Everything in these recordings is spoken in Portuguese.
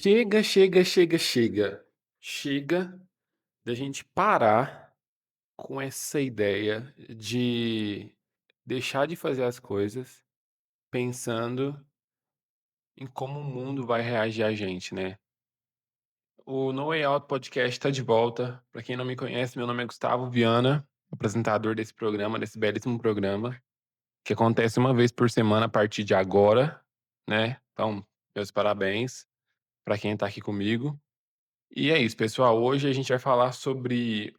Chega, chega, chega, chega. Chega da gente parar com essa ideia de deixar de fazer as coisas pensando em como o mundo vai reagir a gente, né. O No Way Out Podcast tá de volta. Pra quem não me conhece, meu nome é Gustavo Viana, apresentador desse programa, desse belíssimo programa, que acontece uma vez por semana a partir de agora, né. Então, meus parabéns pra quem tá aqui comigo. E é isso, pessoal. Hoje a gente vai falar sobre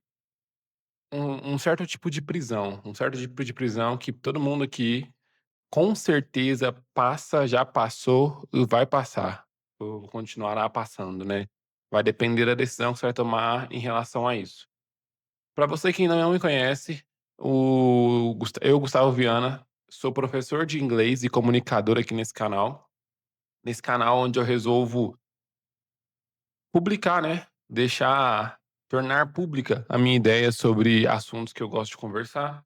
um certo tipo de prisão, um certo tipo de prisão que todo mundo aqui, com certeza, passa, já passou e vai passar, ou continuará passando, né. Vai depender da decisão que você vai tomar em relação a isso. Para você que ainda não me conhece, eu, Gustavo Viana, sou professor de inglês e comunicador aqui nesse canal onde eu resolvo publicar, né, tornar pública a minha ideia sobre assuntos que eu gosto de conversar,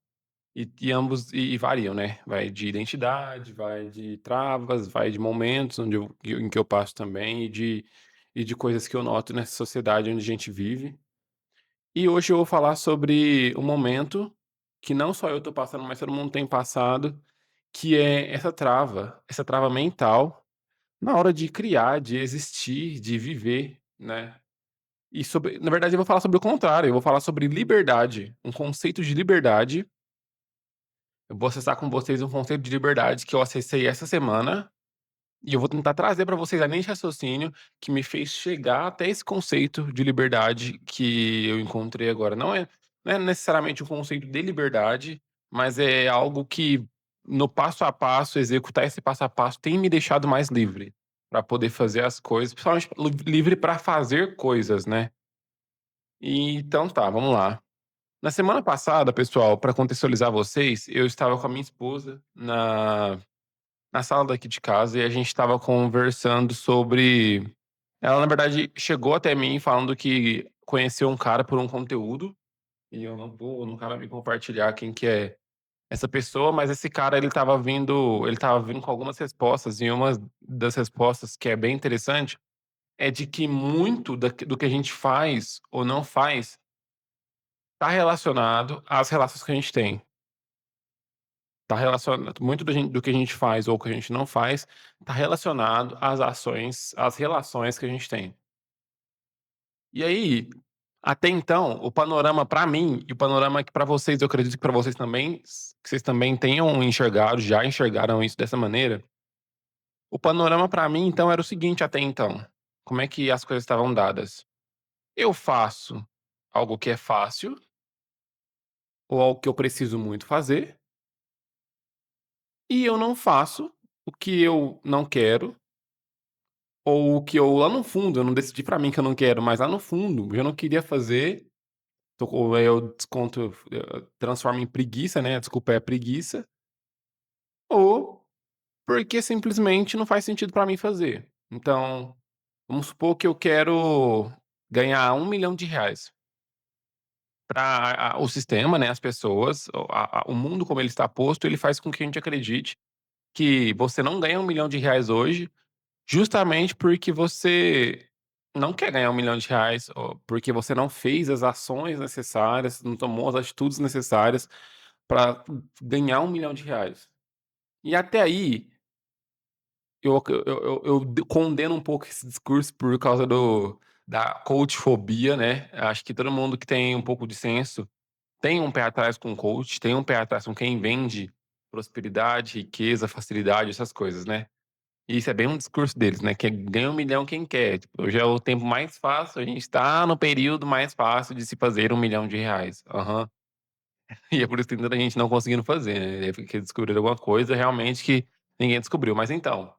e ambos variam, né, vai de identidade, vai de travas, vai de momentos em que eu passo também e de coisas que eu noto nessa sociedade onde a gente vive. E hoje eu vou falar sobre um momento que não só eu tô passando, mas todo mundo tem passado, que é essa trava mental na hora de criar, de existir, de viver, né. Na verdade, eu vou falar sobre o contrário, eu vou falar sobre liberdade, um conceito de liberdade. Eu vou acessar com vocês um conceito de liberdade que eu acessei essa semana, e eu vou tentar trazer para vocês a linha de raciocínio que me fez chegar até esse conceito de liberdade que eu encontrei agora. Não é necessariamente um conceito de liberdade, mas é algo que, no passo a passo, executar esse passo a passo tem me deixado mais livre, para poder fazer as coisas, principalmente livre para fazer coisas, né. Então tá, vamos lá. Na semana passada, pessoal, para contextualizar vocês, eu estava com a minha esposa na sala daqui de casa e a gente estava conversando sobre. Ela, na verdade, chegou até mim falando que conheceu um cara por um conteúdo, e eu nunca vai me compartilhar quem que é essa pessoa, mas esse cara ele estava vindo com algumas respostas, e uma das respostas que é bem interessante é de que muito do que a gente faz ou não faz está relacionado às relações que a gente tem. Tá relacionado muito do que a gente faz ou que a gente não faz, tá relacionado às ações, às relações que a gente tem. E aí, até então, o panorama pra mim e o panorama que pra vocês, eu acredito que pra vocês também, que vocês também tenham enxergado, já enxergaram isso dessa maneira. O panorama pra mim, então, era o seguinte até então: como é que as coisas estavam dadas? Eu faço algo que é fácil, ou algo que eu preciso muito fazer, e eu não faço o que eu não quero. Ou o que eu lá no fundo, eu não decidi pra mim que eu não quero, mas lá no fundo eu não queria fazer, ou aí eu desconto, transformo em preguiça, né, a desculpa é preguiça, ou porque simplesmente não faz sentido pra mim fazer. Então, vamos supor que eu quero ganhar R$ 1.000.000. Para o sistema, né, as pessoas, o mundo como ele está posto, ele faz com que a gente acredite que você não ganha R$ 1.000.000 hoje. Justamente porque você não quer ganhar R$ 1.000.000, ou porque você não fez as ações necessárias, não tomou as atitudes necessárias para ganhar R$ 1.000.000. E até aí, eu condeno um pouco esse discurso por causa da coachfobia, né. Acho que todo mundo que tem um pouco de senso tem um pé atrás com coach, tem um pé atrás com quem vende prosperidade, riqueza, facilidade, essas coisas, né. Isso é bem um discurso deles, né, que é ganha 1.000.000 quem quer, tipo, hoje é o tempo mais fácil, a gente tá no período mais fácil de se fazer R$ 1.000.000. Aham. E é por isso que tem tanta gente não conseguindo fazer, né, é porque descobriram alguma coisa realmente que ninguém descobriu. Mas então,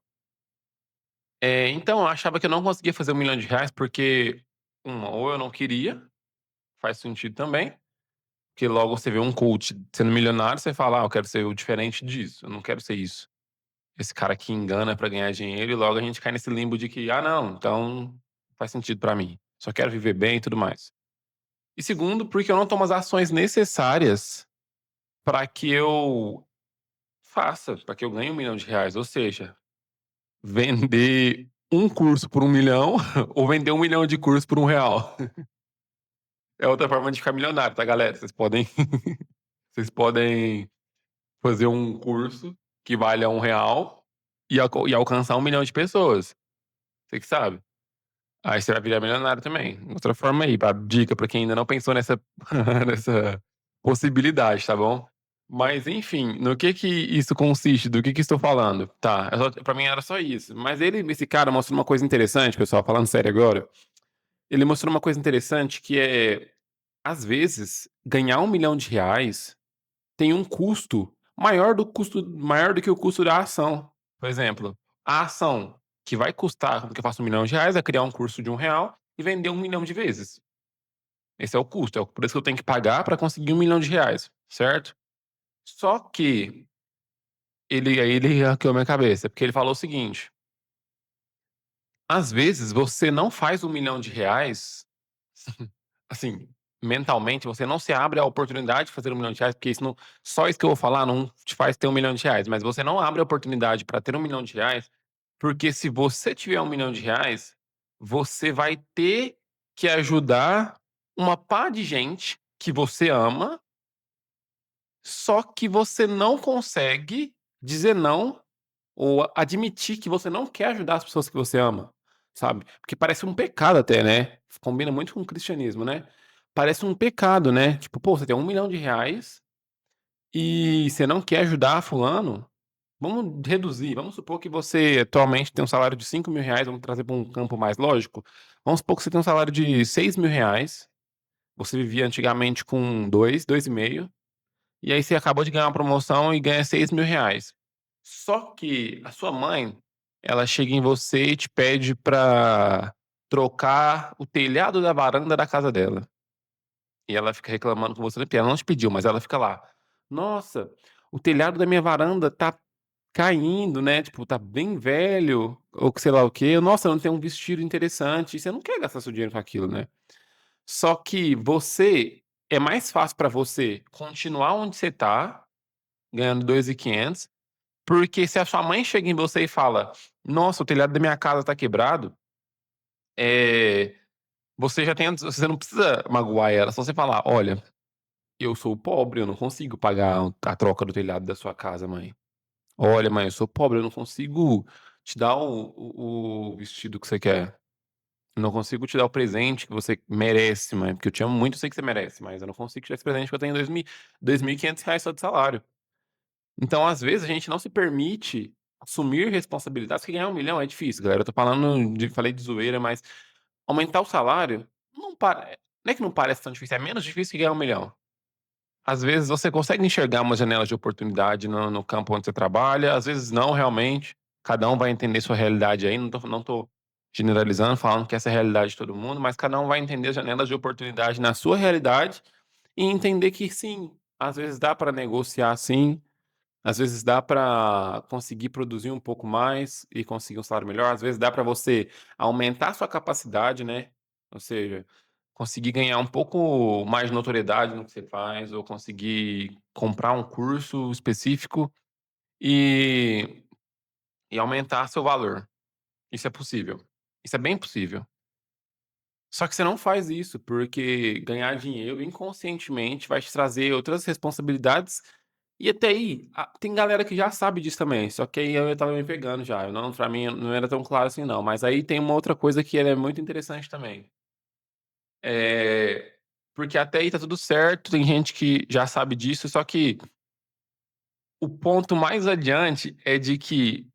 então eu achava que eu não conseguia fazer R$ 1.000.000 porque, ou eu não queria, faz sentido também, porque logo você vê um coach sendo milionário, você fala: "Ah, eu quero ser o diferente disso, eu não quero ser isso". Esse cara que engana pra ganhar dinheiro, e logo a gente cai nesse limbo de que: "Ah não, então faz sentido pra mim, só quero viver bem e tudo mais". E segundo, porque eu não tomo as ações necessárias pra que eu faça, pra que eu ganhe R$ 1.000.000, ou seja, vender um curso por 1 milhão ou vender 1 milhão de cursos por R$ 1. É outra forma de ficar milionário, tá, galera? Vocês podem fazer um curso que vale a R$ 1 e alcançar 1 milhão de pessoas. Você que sabe. Aí você vai virar milionário também. Outra forma aí, pra dica pra quem ainda não pensou nessa nessa possibilidade, tá bom? Mas enfim, no que isso consiste? Do que estou falando? Tá, pra mim era só isso. Mas esse cara mostrou uma coisa interessante, pessoal, falando sério agora. Ele mostrou uma coisa interessante que é, às vezes, ganhar R$ 1 milhão tem um custo maior do que o custo da ação. Por exemplo, a ação que vai custar, porque eu faço R$ 1 milhão, é criar um curso de R$ 1 e vender 1 milhão de vezes. Esse é o custo, é o preço que eu tenho que pagar para conseguir R$ 1 milhão, certo? Só que ele hackeou minha cabeça, porque ele falou o seguinte: às vezes você não faz R$ 1 milhão, assim, mentalmente, você não se abre à oportunidade de fazer R$ 1 milhão, porque isso não, só isso que eu vou falar não te faz ter R$ 1 milhão, mas você não abre a oportunidade para ter R$ 1 milhão, porque se você tiver R$ 1 milhão, você vai ter que ajudar uma pá de gente que você ama, só que você não consegue dizer não ou admitir que você não quer ajudar as pessoas que você ama, sabe? Porque parece um pecado até, né? Combina muito com o cristianismo, né? Parece um pecado, né? Tipo, pô, você tem R$ 1 milhão e você não quer ajudar fulano? Vamos reduzir. Vamos supor que você atualmente tem um salário de R$ 5 mil, vamos trazer para um campo mais lógico. Vamos supor que você tem um salário de R$ 6 mil, você vivia antigamente com dois e meio, e aí você acabou de ganhar uma promoção e ganha R$ 6 mil. Só que a sua mãe, ela chega em você e te pede pra trocar o telhado da varanda da casa dela. E ela fica reclamando com você, ela não te pediu, mas ela fica lá: "Nossa, o telhado da minha varanda tá caindo, né, tipo, tá bem velho", ou que sei lá o quê. "Nossa, não tem um vestido interessante", e você não quer gastar seu dinheiro com aquilo, né. Só que é mais fácil pra você continuar onde você tá, ganhando 2.500, porque se a sua mãe chega em você e fala: "Nossa, o telhado da minha casa tá quebrado", eh, você não precisa magoar ela, é só você falar: "Olha, eu sou pobre, eu não consigo pagar a troca do telhado da sua casa, mãe. Olha, mãe, eu sou pobre, eu não consigo te dar o vestido que você quer. Eu não consigo te dar o presente que você merece, mãe, porque eu te amo muito, eu sei que você merece, mas eu não consigo te dar esse presente porque eu tenho R$ 2.500 só de salário". Então, às vezes, a gente não se permite assumir responsabilidades, que ganhar 1 milhão é difícil, galera. Eu tô falei de zoeira, mas aumentar o salário não é que não parece tão difícil, é menos difícil que ganhar 1 milhão. Às vezes você consegue enxergar uma janela de oportunidade no campo onde você trabalha, às vezes não realmente. Cada um vai entender sua realidade aí, não tô generalizando, falando que essa é a realidade de todo mundo, mas cada um vai entender as janelas de oportunidade na sua realidade e entender que sim, às vezes dá para negociar sim, às vezes dá para conseguir produzir um pouco mais e conseguir um salário melhor, às vezes dá para você aumentar sua capacidade, né, ou seja, conseguir ganhar um pouco mais de notoriedade no que você faz, ou conseguir comprar um curso específico e aumentar seu valor. Isso é possível. Isso é bem possível. Só que você não faz isso, porque ganhar dinheiro inconscientemente vai te trazer outras responsabilidades. E até aí, tem galera que já sabe disso também, só que aí eu estava me pegando já. Eu não, pra mim não era tão claro assim não. Mas aí tem uma outra coisa que ela é muito interessante também. Porque até aí tá tudo certo, tem gente que já sabe disso, só que o ponto mais adiante é de que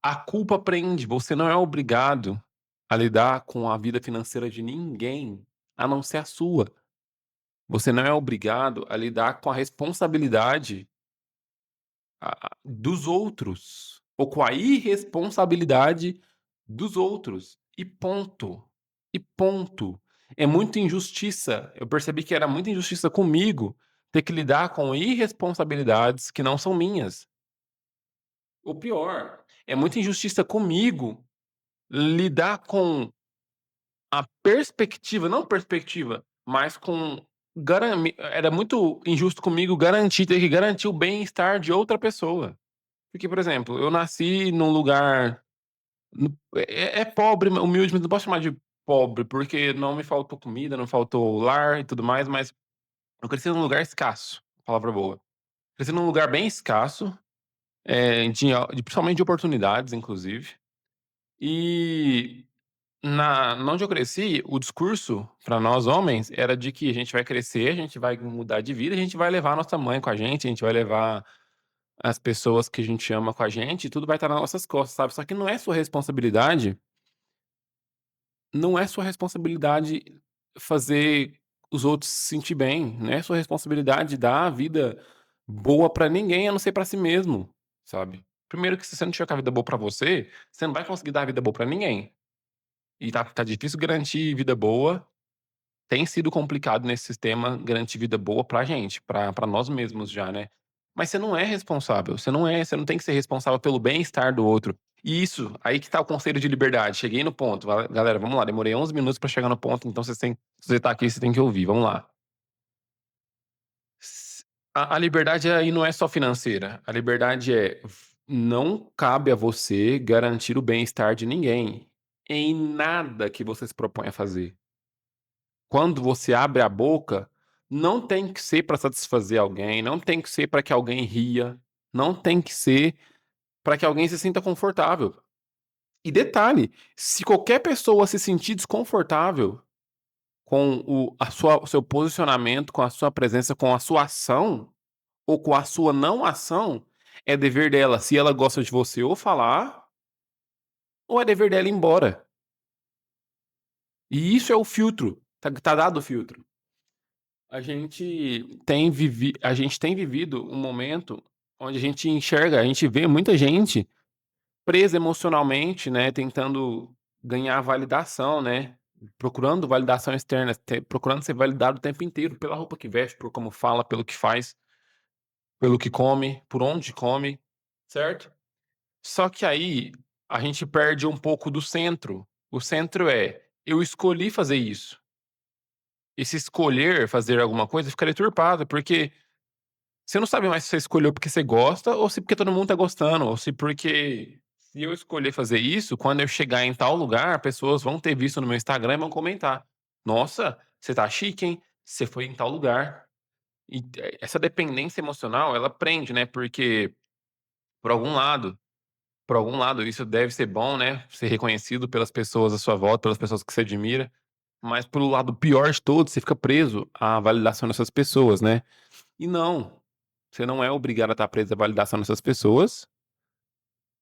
a culpa prende, você não é obrigado a lidar com a vida financeira de ninguém, a não ser a sua. Você não é obrigado a lidar com a responsabilidade dos outros, ou com a irresponsabilidade dos outros. E ponto. E ponto. É muita injustiça. Eu percebi que era muita injustiça comigo ter que lidar com irresponsabilidades que não são minhas. O pior, é muita injustiça comigo lidar com a perspectiva, não perspectiva, mas com era muito injusto comigo ter que garantir o bem-estar de outra pessoa. Porque, por exemplo, eu nasci num lugar É pobre, humilde, mas não posso chamar de pobre, porque não me faltou comida, não faltou lar e tudo mais, mas eu cresci num lugar escasso, palavra boa. Cresci num lugar bem escasso, principalmente de oportunidades, inclusive. E onde eu cresci, o discurso para nós homens era de que a gente vai crescer, a gente vai mudar de vida, a gente vai levar a nossa mãe com a gente vai levar as pessoas que a gente ama com a gente, e tudo vai estar nas nossas costas, sabe. Só que não é sua responsabilidade fazer os outros se sentir bem, não é sua responsabilidade dar a vida boa pra ninguém, a não ser pra si mesmo, sabe. Primeiro que se você não tiver com a vida boa pra você, você não vai conseguir dar a vida boa pra ninguém. E tá difícil garantir vida boa, tem sido complicado nesse sistema garantir vida boa pra gente, pra nós mesmos já, né. Mas você não é responsável, você não tem que ser responsável pelo bem-estar do outro. E isso, aí que tá o conceito de liberdade, cheguei no ponto, galera, vamos lá, demorei 11 minutos pra chegar no ponto, então se você tá aqui, você tem que ouvir, vamos lá. S a liberdade aí não é só financeira, a liberdade não cabe a você garantir o bem-estar de ninguém, em nada que você se propõe a fazer. Quando você abre a boca, não tem que ser para satisfazer alguém, não tem que ser para que alguém ria, não tem que ser para que alguém se sinta confortável. E detalhe, se qualquer pessoa se sentir desconfortável com o seu posicionamento, com a sua presença, com a sua ação, ou com a sua não ação, é dever dela, se ela gosta de você, ou falar, ou é dever dela ir embora. E isso é o filtro, tá dado o filtro. A gente tem vivido um momento onde a gente vê muita gente presa emocionalmente, né, tentando ganhar validação, né, procurando validação externa, procurando ser validado o tempo inteiro pela roupa que veste, por como fala, pelo que faz, pelo que come, por onde come, certo? Só que aí a gente perde um pouco do centro. O centro é: eu escolhi fazer isso. Esse escolher fazer alguma coisa fica deturpado, porque você não sabe mais se você escolheu porque você gosta ou se porque todo mundo tá gostando, ou se porque se eu escolher fazer isso, quando eu chegar em tal lugar, pessoas vão ter visto no meu Instagram e vão comentar: "Nossa, você tá chique, hein? Você foi em tal lugar". E essa dependência emocional, ela prende, né, porque por algum lado por algum lado isso deve ser bom, né, ser reconhecido pelas pessoas à sua volta, pelas pessoas que você admira, mas pelo lado pior de todos, você fica preso à validação dessas pessoas, né. E não, você não é obrigado a estar preso à validação dessas pessoas,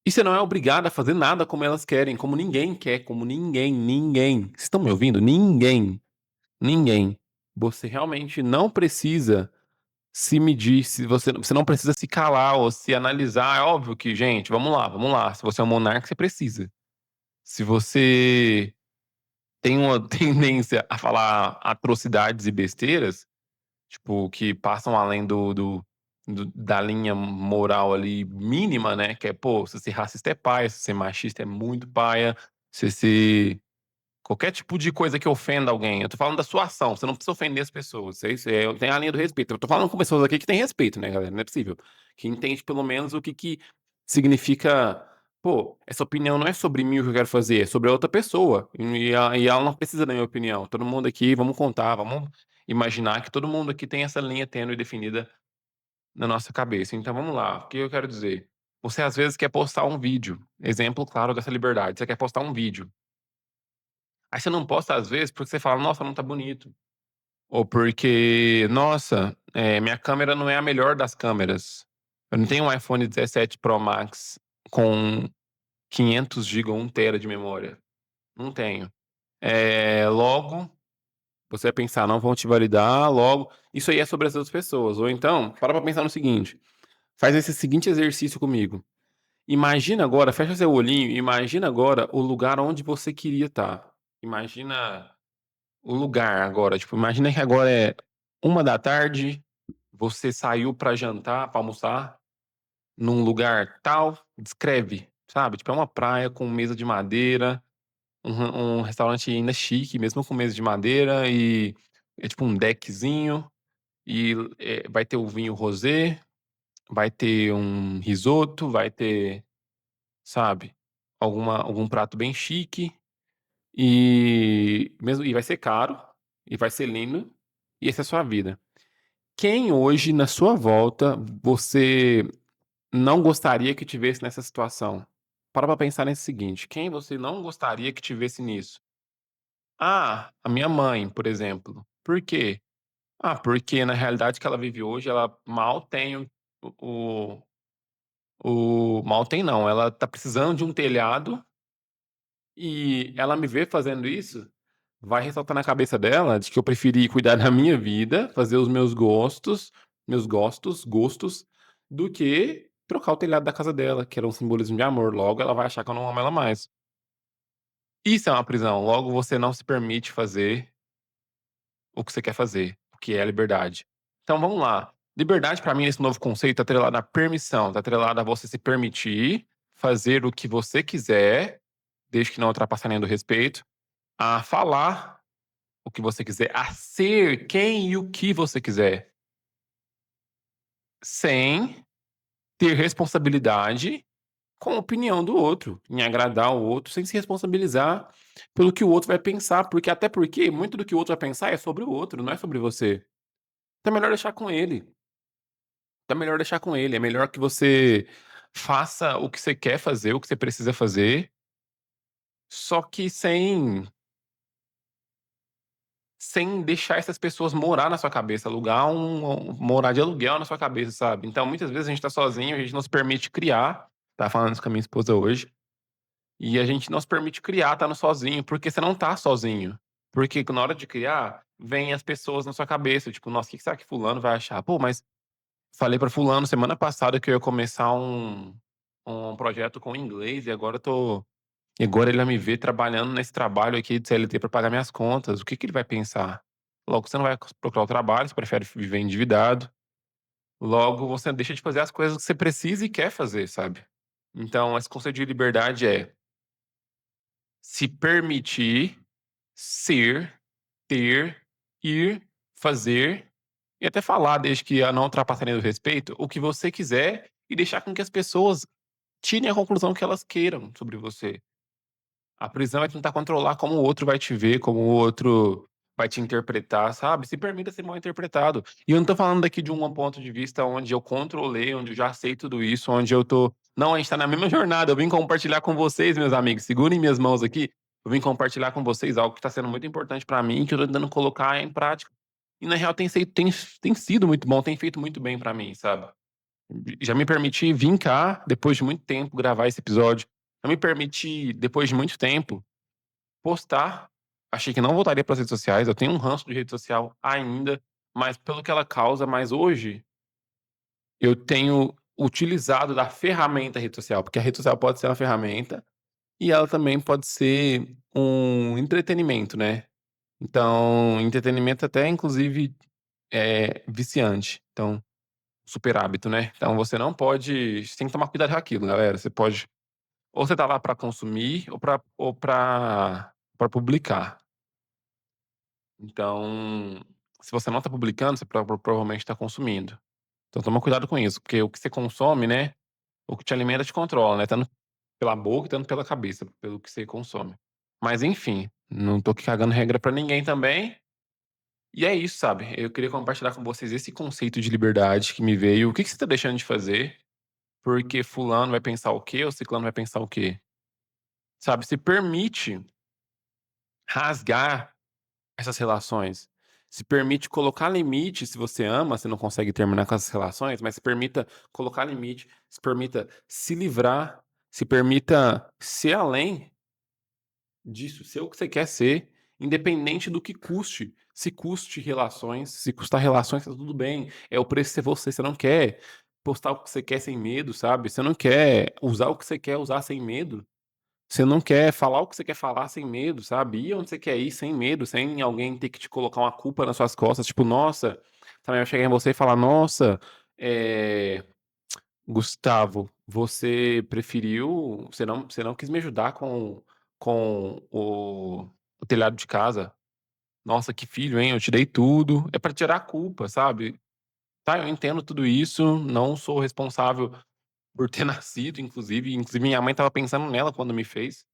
e você não é obrigado a fazer nada como elas querem, como ninguém quer, como ninguém. Vocês estão me ouvindo? Ninguém. Você realmente não precisa se medir, se você não precisa se calar ou se analisar. É óbvio que, gente, vamos lá, se você é um monarca, você precisa. Se você tem uma tendência a falar atrocidades e besteiras, tipo, que passam além da linha moral ali mínima, né, que é, pô, se ser racista é paia, se ser machista é muito paia, se ser qualquer tipo de coisa que ofenda alguém. Eu tô falando da sua ação, você não precisa ofender as pessoas, tem a linha do respeito. Eu tô falando com pessoas aqui que têm respeito, né, galera, não é possível. Que entende pelo menos o que que significa: "Pô, essa opinião não é sobre mim o que eu quero fazer, é sobre a outra pessoa, e ela não precisa da minha opinião. Todo mundo aqui, vamos contar, vamos imaginar que todo mundo aqui tem essa linha tênue definida na nossa cabeça. Então vamos lá, o que eu quero dizer? Você às vezes quer postar um vídeo, exemplo claro dessa liberdade, você quer postar um vídeo. Aí você não posta às vezes porque você fala: "Nossa, não tá bonito", ou porque: "Nossa, minha câmera não é a melhor das câmeras. Eu não tenho um iPhone 17 Pro Max com 500 GB ou 1 tera de memória, não tenho. Logo, você vai pensar: não vão te validar, logo", isso aí é sobre as outras pessoas. Ou então, para pra pensar no seguinte: faz esse seguinte exercício comigo. Imagina agora, fecha seu olhinho, imagina agora o lugar onde você queria estar. Imagina o lugar agora, tipo, imagina que agora é 13h, você saiu pra jantar, pra almoçar, num lugar tal, descreve, sabe, tipo, é uma praia com mesa de madeira, um restaurante ainda chique, mesmo com mesa de madeira e é tipo um deckzinho e, vai ter o vinho rosé, vai ter um risoto, vai ter, sabe? algum prato bem chique, e vai ser caro, e vai ser lindo, e essa é a sua vida. Quem hoje na sua volta você não gostaria que te nessa situação? Para pra pensar nesse seguinte: quem você não gostaria que te nisso? Ah, a minha mãe, por exemplo. Por quê? Ah, porque na realidade que ela vive hoje, ela mal tem o mal tem não, ela tá precisando de um telhado, e ela me vê fazendo isso, vai ressaltar na cabeça dela de que eu preferi cuidar da minha vida, fazer os meus gostos, do que trocar o telhado da casa dela, que era um simbolismo de amor. Logo, ela vai achar que eu não amo ela mais. Isso é uma prisão. Logo, você não se permite fazer o que você quer fazer, o que é a liberdade. Então vamos lá. Liberdade pra mim, nesse novo conceito, tá atrelado à permissão, tá atrelado a você se permitir fazer o que você quiser, desde que não ultrapassar do respeito, a falar o que você quiser, a ser quem e o que você quiser, sem ter responsabilidade com a opinião do outro, em agradar o outro, sem se responsabilizar pelo que o outro vai pensar, até porque muito do que o outro vai pensar é sobre o outro, não é sobre você. Então é melhor deixar com ele. Então é melhor deixar com ele. É melhor que você faça o que você quer fazer, o que você precisa fazer, só que sem deixar essas pessoas morar na sua cabeça, morar de aluguel na sua cabeça, sabe. Então muitas vezes a gente tá sozinho, a gente não se permite criar, estava falando isso com a minha esposa hoje, e a gente não se permite criar estando sozinho, porque você não tá sozinho. Porque na hora de criar, vem as pessoas na sua cabeça, tipo: "Nossa, o que que será que fulano vai achar? Pô, mas falei pra fulano semana passada que eu ia começar um projeto com inglês, e agora ele vai me ver trabalhando nesse trabalho aqui de CLT pra pagar minhas contas. O que que ele vai pensar? Logo, você não vai procurar o trabalho, você prefere viver endividado. Logo, você deixa de fazer as coisas que você precisa e quer fazer, sabe?" Então, esse conceito de liberdade é se permitir ser, ter, ir, fazer e até falar, desde que a não ultrapassarem do respeito, o que você quiser, e deixar com que as pessoas tirem a conclusão que elas queiram sobre você. A prisão é tentar controlar como o outro vai te ver, como o outro vai te interpretar, sabe. Se permita ser mal interpretado. E eu não tô falando aqui de um ponto de vista onde eu controlei, onde eu já sei tudo isso, onde eu tô não, a gente tá na mesma jornada, eu vim compartilhar com vocês, meus amigos, segurem minhas mãos aqui, eu vim compartilhar com vocês algo que tá sendo muito importante pra mim, que eu tô tentando colocar em prática. E na real tem sido muito bom, tem feito muito bem pra mim, sabe. Já me permiti vim cá, depois de muito tempo, gravar esse episódio. Já me permiti, depois de muito tempo, postar. Achei que não voltaria para as redes sociais, eu tenho um ranço de rede social ainda, mas pelo que ela causa, mas hoje eu tenho utilizado da ferramenta rede social, porque a rede social pode ser uma ferramenta e ela também pode ser um entretenimento, né. Então, entretenimento até inclusive, viciante, então, super hábito, né. Então você tem que tomar cuidado com aquilo, galera. Você pode ou você tá lá para consumir ou pra publicar. Então, se você não tá publicando, você provavelmente tá consumindo. Então toma cuidado com isso, porque o que você consome, né, o que te alimenta te controla, né, tanto pela boca, tanto pela cabeça, pelo que você consome. Mas enfim, não tô aqui cagando regra pra ninguém também, e é isso, sabe. Eu queria compartilhar com vocês esse conceito de liberdade que me veio. O que que você tá deixando de fazer, porque fulano vai pensar o quê ou ciclano vai pensar o quê, sabe. Se permite rasgar essas relações. Se permite colocar limite, se você ama, você não consegue terminar com essas relações, mas se permita colocar limite, se permita se livrar, se permita ser além disso, ser o que você quer ser, independente do que custe. Se custe relações, se custar relações, tá tudo bem. É o preço de ser você. Você não quer postar o que você quer sem medo, sabe? Você não quer usar o que você quer usar sem medo. Você não quer falar o que você quer falar sem medo, sabe? Ir onde você quer ir sem medo, sem alguém ter que te colocar uma culpa nas suas costas, tipo, nossa, sabe, eu chegar em você e falar, nossa, eh, Gustavo, você não quis me ajudar com o telhado de casa. Nossa, que filho, hein? Eu te dei tudo. É pra tirar a culpa, sabe? Tá, eu entendo tudo isso, não sou responsável por ter nascido, inclusive minha mãe estava pensando nela quando me fez.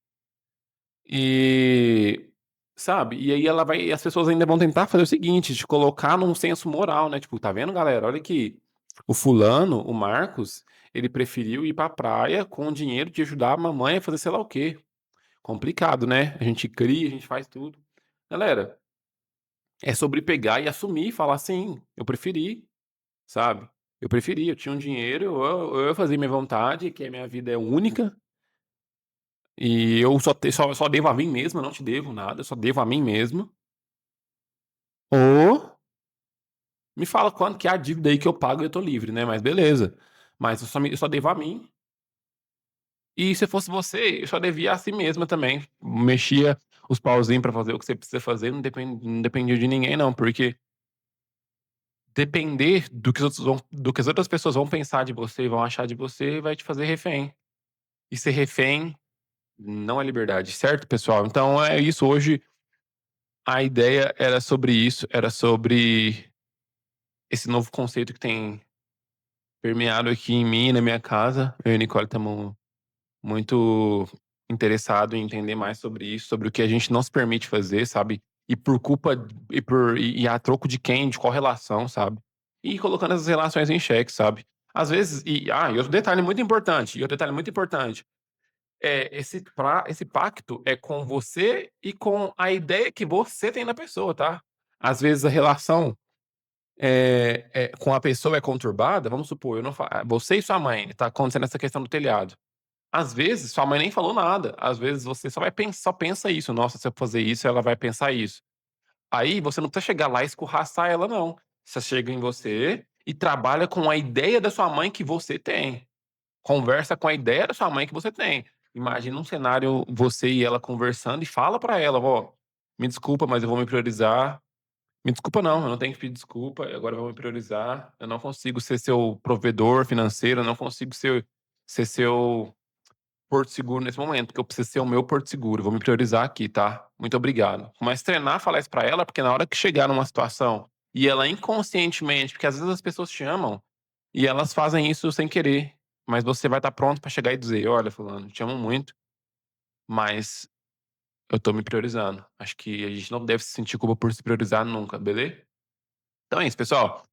E, sabe, e aí ela vai e as pessoas ainda vão tentar fazer o seguinte, te colocar num senso moral, né, tipo: "Tá vendo galera, olha aqui, o fulano, o Marcos, ele preferiu ir pra praia com o dinheiro de ajudar a mamãe a fazer sei lá o quê". Complicado, né, a gente cria, a gente faz tudo. Galera, é sobre pegar e assumir e falar assim: "Eu preferi", sabe. Eu preferi, eu tinha um dinheiro, eu fazia minha vontade, que a minha vida é única, e eu só devo a mim mesmo, eu não te devo nada, eu só devo a mim mesmo. Ou me fala quanto que é a dívida aí que eu pago e eu tô livre, né, mas beleza. Mas eu só devo a mim, e se fosse você, eu só devia a si mesma também. Mexia os pauzinhos pra fazer o que você precisa fazer, não dependia de ninguém não, porque depender do que as outras pessoas vão pensar de você e vão achar de você, vai te fazer refém. E ser refém não é liberdade, certo, pessoal? Então é isso, hoje a ideia era sobre isso, era sobre esse novo conceito que tem permeado aqui em mim e na minha casa. Eu e a Nicole estamos muito interessados em entender mais sobre isso, sobre o que a gente não se permite fazer, sabe? E por culpa e a troco de quem, de qual relação, sabe? E colocando essas relações em xeque, sabe? Às vezes, e outro detalhe muito importante, esse pacto é com você e com a ideia que você tem da pessoa, tá? Às vezes a relação com a pessoa é conturbada, vamos supor, eu não fa você e sua mãe, tá acontecendo essa questão do telhado. Às vezes, sua mãe nem falou nada, às vezes você só pensa isso: "Nossa, se eu fazer isso, ela vai pensar isso". Aí você não precisa chegar lá e escorraçar ela não. Você chega em você e trabalha com a ideia da sua mãe que você tem. Conversa com a ideia da sua mãe que você tem. Imagina um cenário, você e ela conversando e fala pra ela: "Ó, me desculpa, mas eu vou me priorizar. Me desculpa não, eu não tenho que pedir desculpa, agora eu vou me priorizar. Eu não consigo ser seu provedor financeiro, eu não consigo ser seu porto seguro nesse momento, porque eu preciso ser o meu porto seguro, vou me priorizar aqui, tá? Muito obrigado". Começa a treinar a falar isso pra ela, porque na hora que chegar numa situação e ela inconscientemente, porque às vezes as pessoas te amam e elas fazem isso sem querer, mas você vai estar pronto pra chegar e dizer: "Olha fulano, te amo muito, mas eu tô me priorizando. Acho que a gente não deve se sentir culpa por se priorizar nunca, beleza?". Então é isso, pessoal.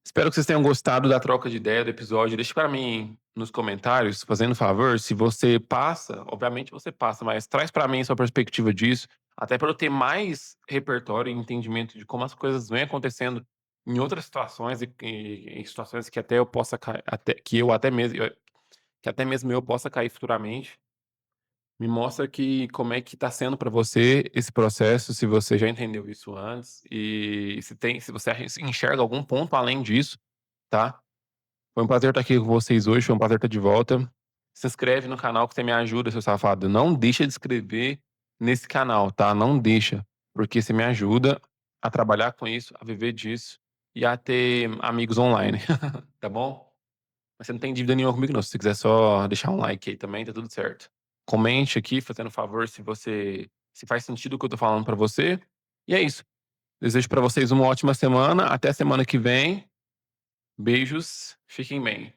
Espero que vocês tenham gostado da troca de ideia do episódio. Deixe para mim nos comentários, fazendo um favor, se você passa, obviamente você passa, mas traz para mim sua perspectiva disso, até para eu ter mais repertório e entendimento de como as coisas vêm acontecendo em outras situações e em situações que até eu possa até que eu até mesmo que até mesmo eu possa cair futuramente. Me mostra que como é que tá sendo para você esse processo, se você já entendeu isso antes e se você enxerga algum ponto além disso, tá? Foi um prazer estar aqui com vocês hoje, foi um prazer estar de volta. Se inscreve no canal que você me ajuda, seu safado. Não deixa de inscrever nesse canal, tá? Não deixa, porque você me ajuda a trabalhar com isso, a viver disso e a ter amigos online, tá bom? Mas você não tem dívida nenhuma comigo não, se você quiser só deixar um like aí também, tá tudo certo. Comente aqui, fazendo favor, se faz sentido o que eu tô falando pra você. E é isso. Desejo pra vocês uma ótima semana, até semana que vem. Beijos, fiquem bem.